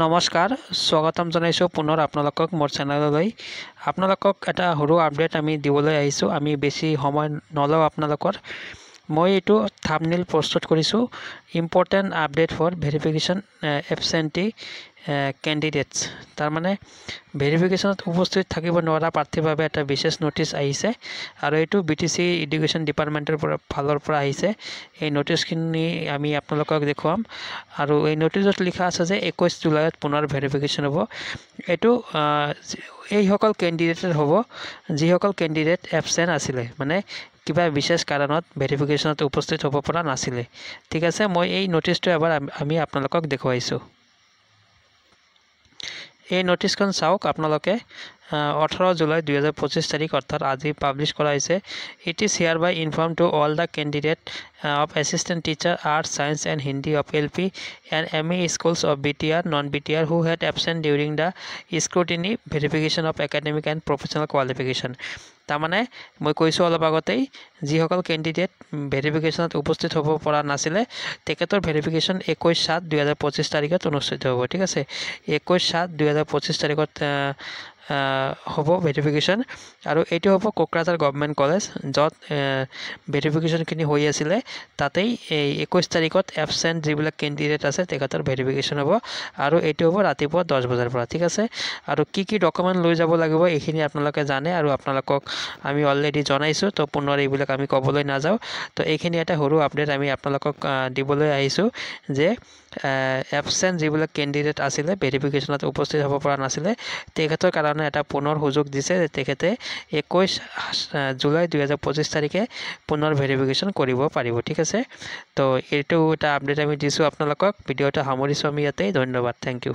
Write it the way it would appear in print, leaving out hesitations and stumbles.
নমস্কাৰ স্বাগতম জনাইছো পুনৰ আপোনালোকক মোৰ চেনেললৈ আপোনালোকক এটা সৰু আপডেট আমি দিবলৈ আহিছো আমি বেছি সময় নলওঁ আপোনালোকৰ মই এইটো থাম্বনেইল প্ৰস্তুত কৰিছো important update for verification absentee candidates তাৰ মানে ভেৰিফিকেশ্যনত উপস্থিত থাকিব নোৱাৰা প্ৰাৰ্থীৰ বাবে এটা বিশেষ নোটিছ আহিছে আৰু এইটো বিটিসি এডুকেশ্যন ডিপাৰ্টমেণ্টৰ ফালৰ পৰা আহিছে এই নোটিছখিনি আমি আপোনালোকক দেখুৱাম আৰু এই নোটিছত লিখা আছে যে 21 জুলাইত পুনৰ ভেৰিফিকেশ্যন হ'ব এইটো এইসকল ক্যান্ডিডেটৰ হ'ব যিসকল ক্যান্ডিডেট এবসেন্ট আছিল মানে কিবা বিশেষ কাৰণত ভেৰিফিকেশ্যনত উপস্থিত হ'ব পৰা নাছিল ঠিক আছে মই এই নোটিছটো এবাৰ আমি আপোনালোকক দেখুৱাইছো এই নোটিছখন চাওক আপোনালোকে 18 জুলাই 2025 তাৰিখ অৰ্থাৎ আজি পাবলিশ কৰা হৈছে it is hereby inform to all the candidate of assistant teacher arts science and hindi of LP and ME schools of BTR non BTR who had absent during the scrutiny verification of academic and professional qualification তাৰমানে মই কৈছো অলপ আগতেই যিসকল candidate ভেৰিফিকেশ্যনত উপস্থিত হ'ব পৰা নাছিল তেখেতৰ ভেৰিফিকেশ্যন 21/7/2025 তাৰিখত অনুষ্ঠিত হ'ব ঠিক আছে 21/7/2025 তাৰিখত হ'ব ভেৰিফিকেশ্যন আৰু এটো হ'ব কোকৰাঝাৰ গভৰ্ণমেণ্ট কলেজ যত ভেৰিফিকেশ্যনখিনি হৈ আছিল তাতেই 21 তাৰিখত এবসেন্ট যিবিলাক ক্যান্ডিডেট আছে তেখেতৰ ভেৰিফিকেশ্যন হ'ব আৰু এটো হ'ব ৰাতিপুৱা 10 বজাৰ পৰা ঠিক আছে আৰু কি ডকুমেন্ট লৈ যাব লাগিব এইখিনি আপোনালোকে জানে আৰু আপোনালোকক আমি অলৰেডি জনাইছো তো পুনৰ এইবিলাক আমি কবলৈ নাযাও তো এইখিনি এটা সৰু আপডেট আমি আপোনালোকক দিবলৈ আহিছো যে এবসেন্ট যিবিলাক ক্যান্ডিডেট আছিল ভেৰিফিকেশ্যনত উপস্থিত হ'ব পৰা নাছিল তেখেতৰ কাৰণে এটা পুনৰ সুযোগ দিছে তেখেতে 21 জুলাই 2025 তাৰিখে পুনৰ ভেৰিফিকেশ্যন কৰিব পাৰিব ঠিক আছে তো এইটো এটা আপডেট আমি দিছো আপোনালোকক ভিডিওটা সামৰিছো আমি ইয়াতে ধন্যবাদ থ্যাংক ইউ